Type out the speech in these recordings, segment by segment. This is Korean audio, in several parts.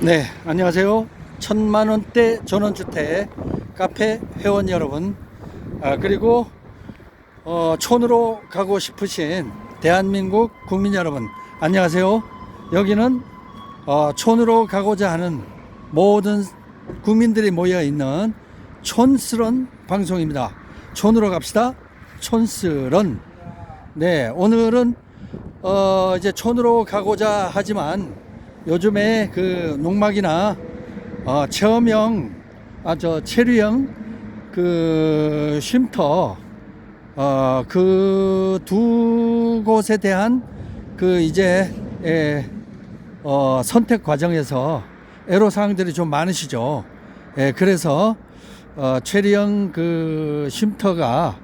네, 안녕하세요. 1000만원대 전원주택 카페 회원 여러분, 그리고 촌으로 가고 싶으신 대한민국 국민 여러분, 안녕하세요. 여기는 촌으로 가고자 하는 모든 국민들이 모여 있는 촌스런 방송입니다. 촌으로 갑시다. 촌스런. 네, 오늘은 이제 촌으로 가고자 하지만 요즘에 그 농막이나 체험형, 체류형 그 쉼터, 그 두 곳에 대한 그 이제 선택 과정에서 애로사항들이 좀 많으시죠. 그래서 체류형 그 쉼터가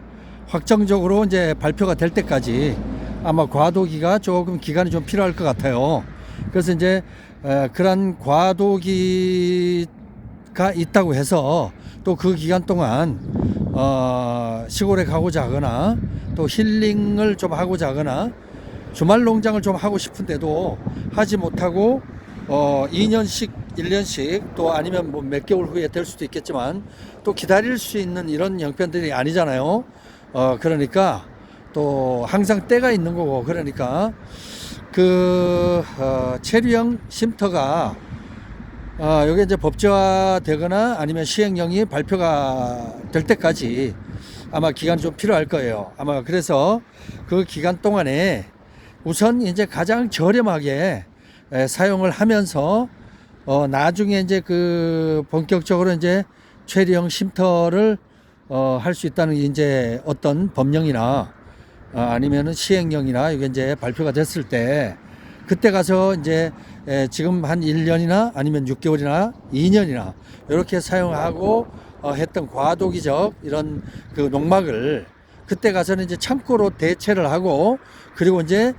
확정적으로 이제 발표가 될 때까지 아마 과도기가 조금 기간이 좀 필요할 것 같아요. 그래서 이제 그런 과도기가 있다고 해서 또 그 기간 동안 시골에 가고자 하거나 또 힐링을 좀 하고자 하거나 주말 농장을 좀 하고 싶은데도 하지 못하고 2년씩 1년씩 또 아니면 뭐 몇 개월 후에 될 수도 있겠지만 또 기다릴 수 있는 이런 형편들이 아니잖아요. 그러니까 또 항상 때가 있는 거고, 그러니까 그 체류형 쉼터가 여기 이제 법제화 되거나 아니면 시행령이 발표가 될 때까지 아마 기간이 좀 필요할 거예요. 아마 그래서 그 기간 동안에 우선 이제 가장 저렴하게 사용을 하면서 나중에 이제 그 본격적으로 이제 체류형 쉼터를 할 수 있다는 이제 어떤 법령이나 아니면은 시행령이나 이게 이제 발표가 됐을 때 그때 가서 이제 지금 한 1년이나 아니면 6개월이나 2년이나 이렇게 사용하고 했던 과도기적 이런 그 농막을 그때 가서는 이제 창고로 대체를 하고, 그리고 이제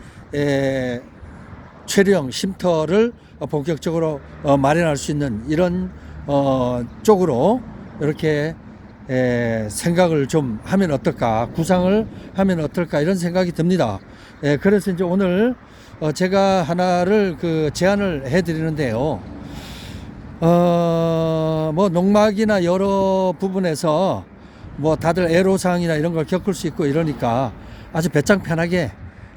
체류형 쉼터를 본격적으로 마련할 수 있는 이런 쪽으로 이렇게 생각을 좀 하면 어떨까, 구상을 하면 어떨까, 이런 생각이 듭니다. 그래서 이제 오늘 제가 하나를 그 제안을 해 드리는데요. 뭐 농막이나 여러 부분에서 뭐 다들 애로사항이나 이런 걸 겪을 수 있고 이러니까 아주 배짱 편하게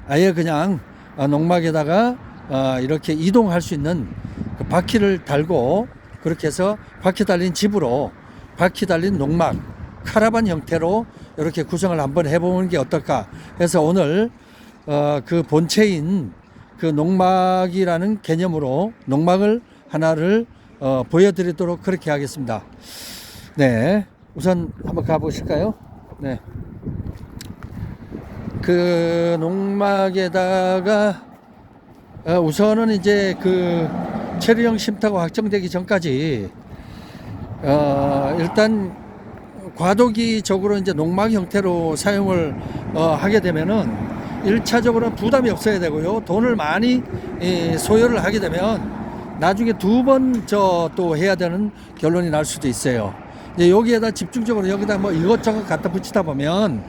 아예 그냥 농막에다가 이렇게 이동할 수 있는 그 바퀴를 달고, 그렇게 해서 바퀴 달린 집으로 바퀴 달린 농막, 카라반 형태로 이렇게 구성을 한번 해보는 게 어떨까 해서 오늘 그 본체인 그 농막이라는 개념으로 농막을 하나를 보여드리도록 그렇게 하겠습니다. 네, 우선 한번 가보실까요? 네, 그 농막에다가 우선은 이제 그 체류형 쉼터가 확정되기 전까지 일단 과도기적으로 이제 농막 형태로 사용을 하게 되면은 1차적으로는 부담이 없어야 되고요. 돈을 많이 소요를 하게 되면 나중에 두 번 또 해야 되는 결론이 날 수도 있어요. 이제 여기에다 집중적으로 여기다 뭐 이것저것 갖다 붙이다 보면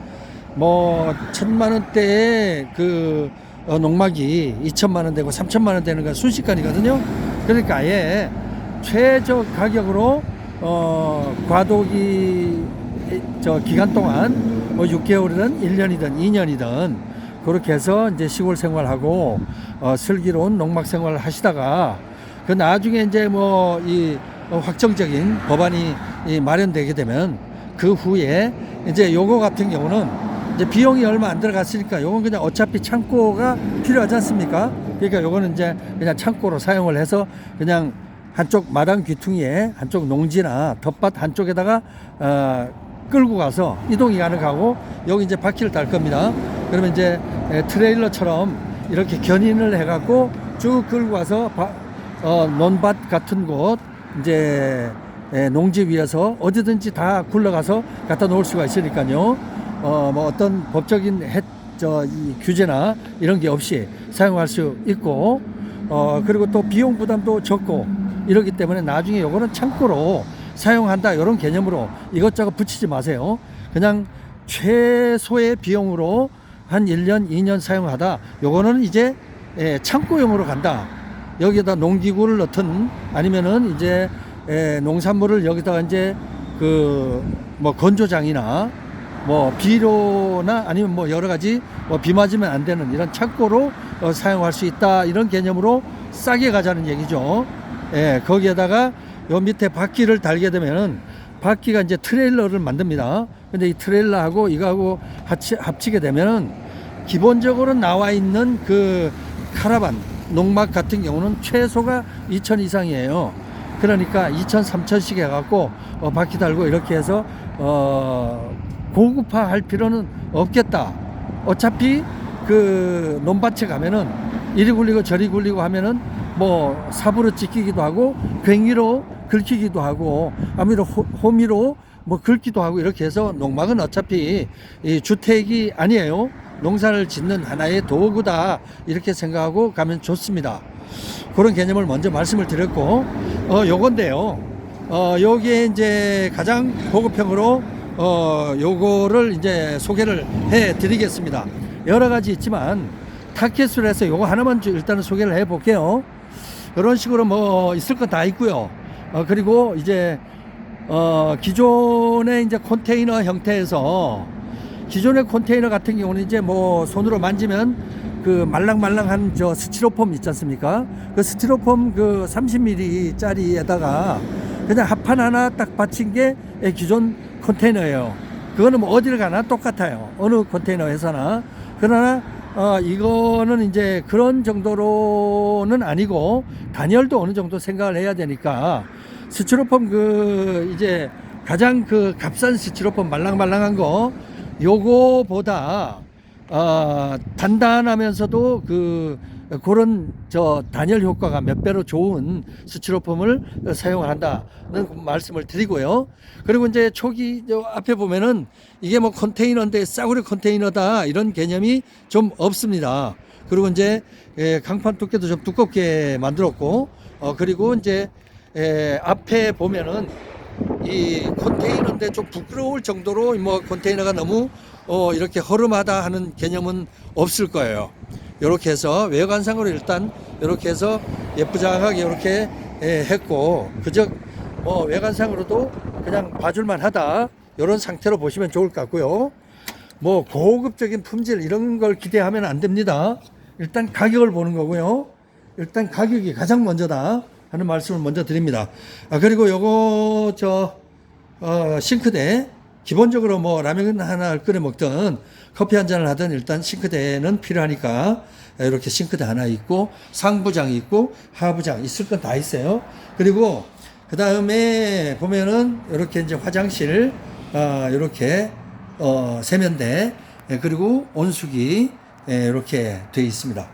뭐 1000만원대의 그 농막이 2000만원 되고 3000만원 되는 건 순식간이거든요. 그러니까 아예 최저 가격으로 과도기 기간 동안 뭐 6개월이든 1년이든 2년이든 그렇게 해서 이제 시골 생활하고 슬기로운 농막 생활을 하시다가 그 나중에 이제 뭐 이 확정적인 법안이 마련되게 되면 그 후에 이제 요거 같은 경우는 이제 비용이 얼마 안 들어갔으니까 요건 그냥 어차피 창고가 필요하지 않습니까? 그러니까 요거는 이제 그냥 창고로 사용을 해서 그냥 한쪽 마당 귀퉁이에 한쪽 농지나 텃밭 한쪽에다가 끌고 가서 이동이 가능하고, 여기 이제 바퀴를 달 겁니다. 그러면 이제 트레일러처럼 이렇게 견인을 해갖고 쭉 끌고 가서 논밭 같은 곳 이제 농지 위에서 어디든지 다 굴러가서 갖다 놓을 수가 있으니까요. 뭐 어떤 법적인 이 규제나 이런 게 없이 사용할 수 있고, 그리고 또 비용 부담도 적고 이러기 때문에 나중에 요거는 창고로 사용한다 이런 개념으로 이것저것 붙이지 마세요. 그냥 최소의 비용으로 한 1년 2년 사용하다 요거는 이제 창고용으로 간다 여기다 농기구를 넣든 아니면은 이제 농산물을 여기다가 이제 그 뭐 건조장이나 뭐 비료나 아니면 뭐 여러 가지 뭐 비 맞으면 안 되는 이런 창고로 사용할 수 있다, 이런 개념으로 싸게 가자는 얘기죠. 예, 거기에다가 요 밑에 바퀴를 달게 되면은 바퀴가 이제 트레일러를 만듭니다. 근데 이 트레일러하고 이거하고 합치게 되면은 기본적으로 나와 있는 그 카라반 농막 같은 경우는 최소가 2,000 이상이에요. 그러니까 2,000, 3,000씩 해갖고 바퀴 달고 이렇게 해서 고급화 할 필요는 없겠다. 어차피 그 논밭에 가면은 이리 굴리고 저리 굴리고 하면은 뭐 삽으로 찢기기도 하고 괭이로 긁히기도 하고 아무래도 호미로 뭐 긁기도 하고 이렇게 해서 농막은 어차피 이 주택이 아니에요. 농사를 짓는 하나의 도구다, 이렇게 생각하고 가면 좋습니다. 그런 개념을 먼저 말씀을 드렸고, 요건데요. 여기에 이제 가장 고급형으로 요거를 이제 소개를 해 드리겠습니다. 여러 가지 있지만 타켓으로 해서 요거 하나만 일단은 소개를 해 볼게요. 이런 식으로 뭐 있을 거 다 있고요. 그리고 이제 기존의 이제 컨테이너 형태에서, 기존의 컨테이너 같은 경우는 이제 뭐 손으로 만지면 그 말랑말랑한 저 스티로폼 있지 않습니까? 그 스티로폼 그 30mm 짜리에다가 그냥 합판 하나 딱 받친 게 기존 컨테이너예요. 그거는 뭐 어디를 가나 똑같아요. 어느 컨테이너 회사나. 그러나 이거는 이제 그런 정도로는 아니고 단열도 어느 정도 생각을 해야 되니까 스티로폼 그 이제 가장 그 값싼 스티로폼 말랑말랑한 거 요거보다 단단하면서도 그런 저 단열 효과가 몇 배로 좋은 스티로폼을 사용을 한다는 말씀을 드리고요. 그리고 이제 초기 저 앞에 보면은 이게 뭐 컨테이너인데 싸구려 컨테이너다, 이런 개념이 좀 없습니다. 그리고 이제 강판 두께도 좀 두껍게 만들었고, 그리고 이제 앞에 보면은 이 컨테이너인데 좀 부끄러울 정도로 뭐 컨테이너가 너무 이렇게 허름하다 하는 개념은 없을 거예요. 이렇게 해서 외관상으로 일단 이렇게 해서 예쁘장하게 이렇게 했고, 그저 뭐 외관상으로도 그냥 봐줄만 하다, 이런 상태로 보시면 좋을 것 같고요. 뭐 고급적인 품질 이런 걸 기대하면 안 됩니다. 일단 가격을 보는 거고요. 일단 가격이 가장 먼저다 하는 말씀을 먼저 드립니다. 그리고 요거 싱크대, 기본적으로 뭐 라면 하나를 끓여 먹든 커피 한 잔을 하든 일단 싱크대는 필요하니까 이렇게 싱크대 하나 있고, 상부장이 있고 하부장 있을 건 다 있어요. 그리고 그 다음에 보면은 이렇게 이제 화장실 이렇게 세면대, 그리고 온수기 이렇게 되어 있습니다.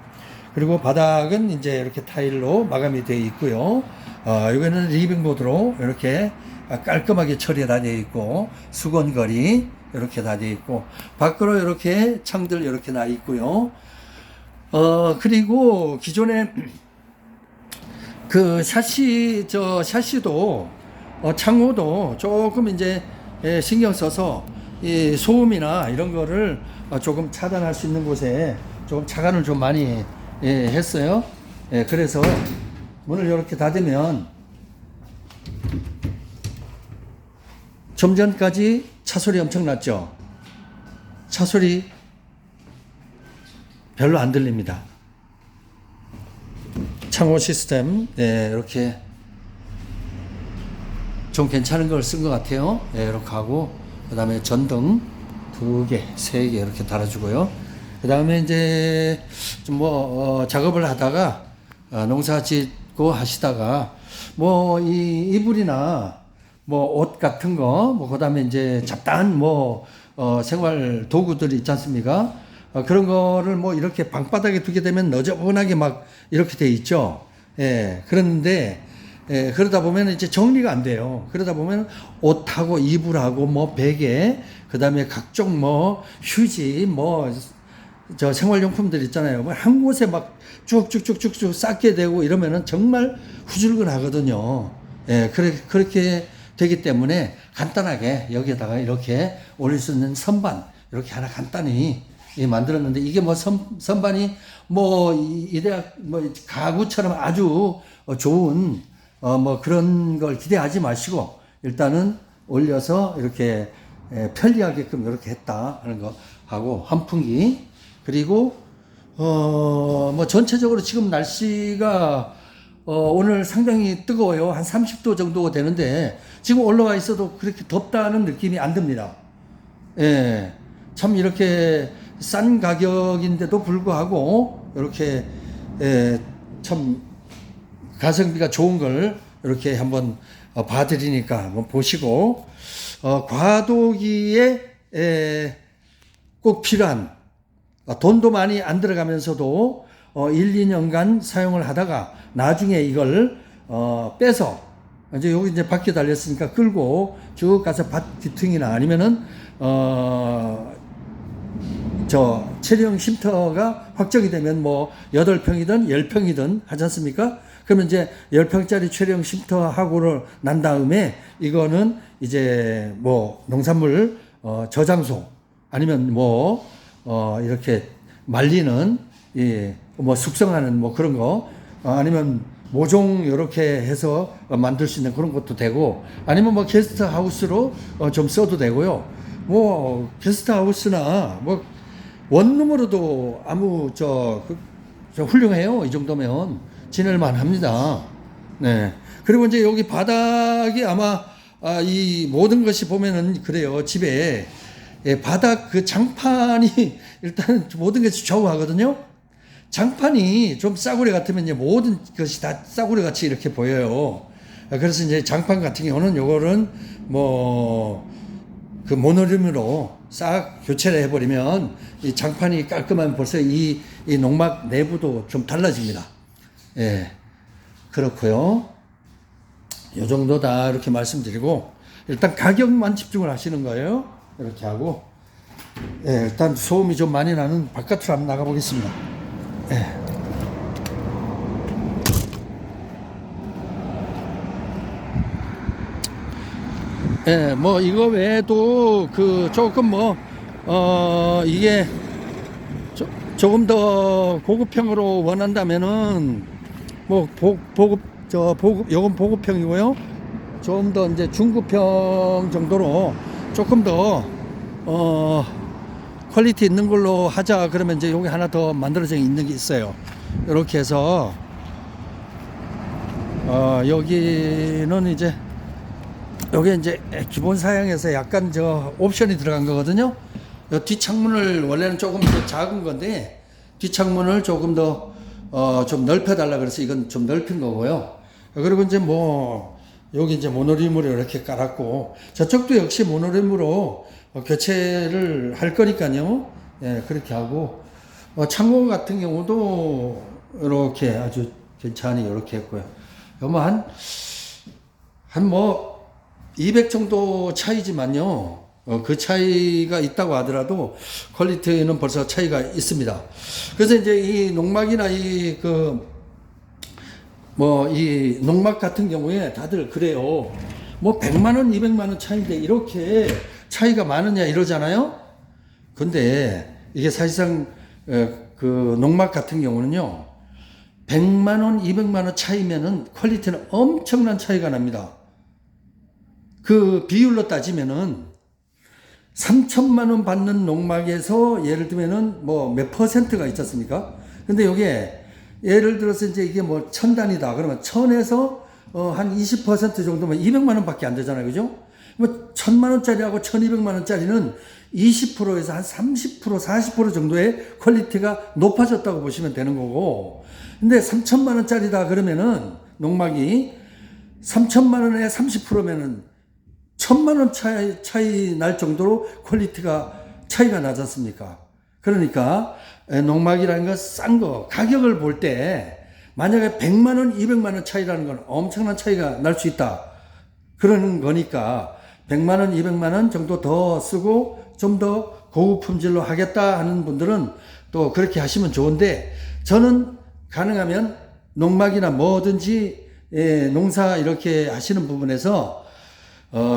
그리고 바닥은 이제 이렇게 타일로 마감이 되어 있고요. 이거는 리빙보드로 이렇게 깔끔하게 처리가 되어 있고, 수건거리 이렇게 다 되어 있고, 밖으로 이렇게 창들 이렇게 나 있고요. 그리고 기존에 그 샤시도 창호도 조금 이제 신경 써서 이 소음이나 이런 거를 조금 차단할 수 있는 곳에 조금 차관을 좀 많이 했어요. 그래서 문을 이렇게 닫으면 좀 전까지 차소리 엄청 났죠. 차소리 별로 안 들립니다. 창호 시스템 이렇게 좀 괜찮은 걸 쓴 것 같아요. 이렇게 하고, 그 다음에 전등 2개, 3개 이렇게 달아주고요. 그 다음에 이제 좀 뭐 작업을 하다가 농사 짓고 하시다가 뭐 이 이불이나 뭐 옷 같은 거, 뭐 그 다음에 이제 잡다한 뭐 생활 도구들이 있지 않습니까? 그런 거를 뭐 이렇게 방바닥에 두게 되면 너저분하게 막 이렇게 돼 있죠. 그런데 그러다 보면 이제 정리가 안 돼요. 그러다 보면 옷하고 이불하고 뭐 베개, 그 다음에 각종 뭐 휴지, 뭐 저 생활용품들 있잖아요. 뭐 한 곳에 막 쭉쭉쭉쭉쭉 쌓게 되고 이러면은 정말 후줄근하거든요. 그렇게 되기 때문에 간단하게 여기에다가 이렇게 올릴 수 있는 선반 이렇게 하나 간단히 만들었는데 이게 뭐 선반이 뭐 이 대학 뭐 가구처럼 아주 좋은 뭐 그런 걸 기대하지 마시고 일단은 올려서 이렇게 편리하게끔 이렇게 했다 하는 거 하고 환풍기 그리고 뭐 전체적으로 지금 날씨가 오늘 상당히 뜨거워요. 한 30도 정도 되는데 지금 올라와 있어도 그렇게 덥다는 느낌이 안 듭니다. 예. 참 이렇게 싼 가격인데도 불구하고 이렇게 참 가성비가 좋은 걸 이렇게 한번 봐드리니까 한번 보시고 과도기에 꼭 필요한 돈도 많이 안 들어가면서도 1, 2년간 사용을 하다가 나중에 이걸 빼서 이제 여기 이제 바퀴 달렸으니까 끌고 쭉 가서 밭 뒤퉁이나 아니면은 저 체리형 쉼터가 확정이 되면 뭐 8평이든 10평이든 하지 않습니까? 그러면 이제 10평짜리 체리형 쉼터 하고를 난 다음에 이거는 이제 뭐 농산물 저장소 아니면 뭐 이렇게 말리는 뭐 숙성하는 뭐 그런 거 아니면 모종 이렇게 해서 만들 수 있는 그런 것도 되고 아니면 뭐 게스트 하우스로 좀 써도 되고요. 뭐 게스트 하우스나 뭐 원룸으로도 아무 저 훌륭해요. 이 정도면 지낼만 합니다. 네. 그리고 이제 여기 바닥이 아마 이 모든 것이 보면은 그래요. 집에 바닥 그 장판이 일단 모든 것이 좌우하거든요. 장판이 좀 싸구려 같으면 이제 모든 것이 다 싸구려 같이 이렇게 보여요. 그래서 이제 장판 같은 경우는 요거는 뭐 그 모노림으로 싹 교체를 해버리면 이 장판이 깔끔하면 벌써 이 농막 내부도 좀 달라집니다. 예. 그렇고요. 요 정도다 이렇게 말씀드리고 일단 가격만 집중을 하시는 거예요. 이렇게 하고 예, 일단 소음이 좀 많이 나는 바깥으로 한번 나가 보겠습니다. 예. 예, 뭐 이거 외에도 그 조금 뭐 이게 조금 더 고급형으로 원한다면은 뭐 보급 요건 보급형이고요. 좀 더 이제 중급형 정도로 조금 더 퀄리티 있는 걸로 하자 그러면 이제 여기 하나 더 만들어져 있는 게 있어요. 이렇게 해서 여기는 이제 여기 이제 기본 사양에서 약간 저 옵션이 들어간 거거든요. 뒷창문을 원래는 조금 더 작은 건데 뒷창문을 조금 더 좀 넓혀 달라 그래서 이건 좀 넓힌 거고요. 그리고 이제 뭐 여기 이제 모노림으로 이렇게 깔았고 저쪽도 역시 모노림으로 교체를 할 거니까요. 예, 그렇게 하고 창고 같은 경우도 이렇게 아주 괜찮이 이렇게 했고요. 뭐 한 뭐 200 정도 차이지만요. 그 차이가 있다고 하더라도 퀄리티는 벌써 차이가 있습니다. 그래서 이제 이 농막이나 이 농막 같은 경우에 다들 그래요. 뭐 100만원, 200만원 차이인데 이렇게 차이가 많으냐 이러잖아요. 근데 이게 사실상 그 농막 같은 경우는요. 100만원, 200만원 차이면은 퀄리티는 엄청난 차이가 납니다. 그 비율로 따지면은 3천만원 받는 농막에서 예를 들면은 뭐 몇 퍼센트가 있지 않습니까? 근데 요게 예를 들어서 이제 이게 뭐 1000단이다. 그러면 1000에서 한 20% 정도면 200만원 밖에 안 되잖아요. 그죠? 뭐 1000만원짜리하고 1200만원짜리는 20%에서 한 30%, 40% 정도의 퀄리티가 높아졌다고 보시면 되는 거고. 근데 3000만원짜리다 그러면은 농막이 3000만원에 30%면은 1000만원 차이 날 정도로 퀄리티가 차이가 나지 않습니까? 그러니까 농막이라는 거 싼 거 가격을 볼 때 만약에 100만원 200만원 차이라는 건 엄청난 차이가 날 수 있다 그러는 거니까 100만원 200만원 정도 더 쓰고 좀 더 고급 품질로 하겠다 하는 분들은 또 그렇게 하시면 좋은데 저는 가능하면 농막이나 뭐든지 농사 이렇게 하시는 부분에서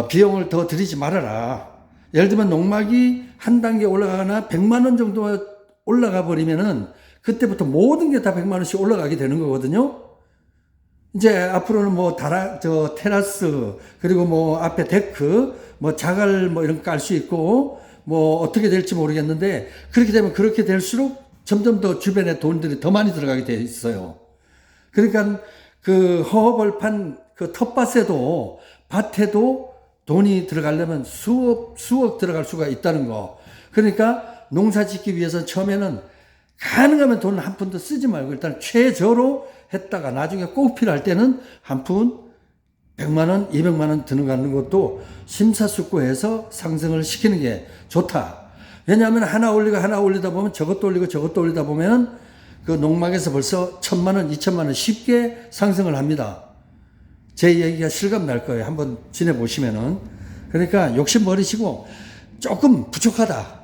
비용을 더 들이지 말아라. 예를 들면 농막이 한 단계 올라가거나 100만원 정도 올라가 버리면은 그때부터 모든 게 다 100만 원씩 올라가게 되는 거거든요. 이제 앞으로는 뭐 테라스, 그리고 뭐 앞에 데크, 뭐 자갈 뭐 이런 거 깔 수 있고, 뭐 어떻게 될지 모르겠는데, 그렇게 되면 그렇게 될수록 점점 더 주변에 돈들이 더 많이 들어가게 돼 있어요. 그러니까 그 허허벌판 그 텃밭에도, 밭에도 돈이 들어가려면 수억 들어갈 수가 있다는 거. 그러니까 농사 짓기 위해서 처음에는 가능하면 돈을 한 푼도 쓰지 말고 일단 최저로 했다가 나중에 꼭 필요할 때는 한 푼 100만 원, 200만 원 들어가는 것도 심사숙고해서 상승을 시키는 게 좋다. 왜냐하면 하나 올리다 보면 저것도 올리다 보면 그 농막에서 벌써 1000만 원, 2000만 원 쉽게 상승을 합니다. 제 얘기가 실감 날 거예요. 한번 지내보시면은. 그러니까 욕심 버리시고 조금 부족하다,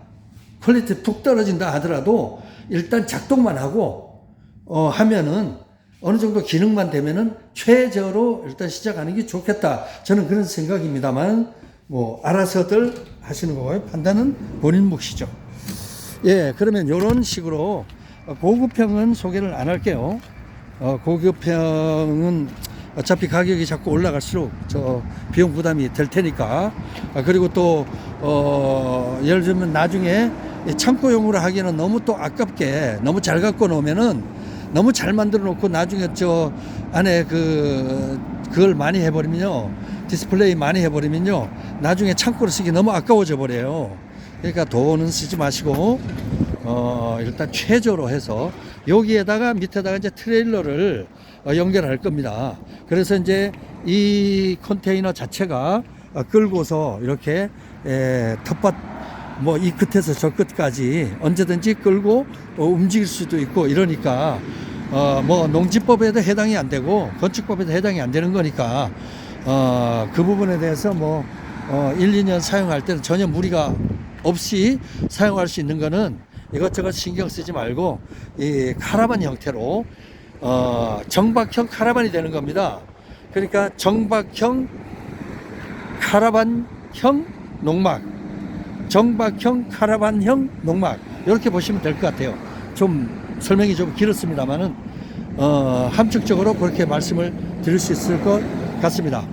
퀄리티 푹 떨어진다 하더라도 일단 작동만 하고 하면은 어느 정도 기능만 되면은 최저로 일단 시작하는 게 좋겠다. 저는 그런 생각입니다만 뭐 알아서들 하시는 거고요. 판단은 본인 몫이죠. 예, 그러면 이런 식으로 고급형은 소개를 안 할게요. 고급형은 어차피 가격이 자꾸 올라갈수록 저 비용 부담이 될 테니까. 그리고 또 예를 들면 나중에 창고용으로 하기에는 너무 또 아깝게 너무 잘 갖고 놓으면은, 너무 잘 만들어 놓고 나중에 저 안에 그걸 많이 해버리면요, 디스플레이 많이 해버리면요, 나중에 창고로 쓰기 너무 아까워져 버려요. 그러니까 돈은 쓰지 마시고 일단 최저로 해서 여기에다가 밑에다가 이제 트레일러를 연결할 겁니다. 그래서 이제 이 컨테이너 자체가 끌고서 이렇게 텃밭 뭐 이 끝에서 저 끝까지 언제든지 끌고 움직일 수도 있고 이러니까 뭐 농지법에도 해당이 안 되고 건축법에도 해당이 안 되는 거니까 그 부분에 대해서 뭐 1, 2년 사용할 때는 전혀 무리가 없이 사용할 수 있는 거는 이것저것 신경 쓰지 말고 이 카라반 형태로 정박형 카라반이 되는 겁니다. 그러니까 정박형 카라반형 농막, 정박형 카라반형 농막, 이렇게 보시면 될 것 같아요. 좀 설명이 좀 길었습니다만은 함축적으로 그렇게 말씀을 드릴 수 있을 것 같습니다.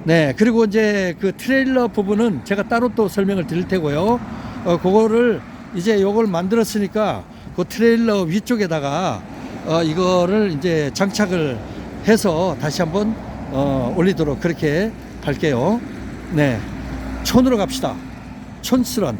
네, 그리고 이제 그 트레일러 부분은 제가 따로 또 설명을 드릴 테고요. 그거를 이제 요걸 만들었으니까 그 트레일러 위쪽에다가 이거를 이제 장착을 해서 다시 한번 올리도록 그렇게 할게요. 네, 촌으로 갑시다. 촌스런.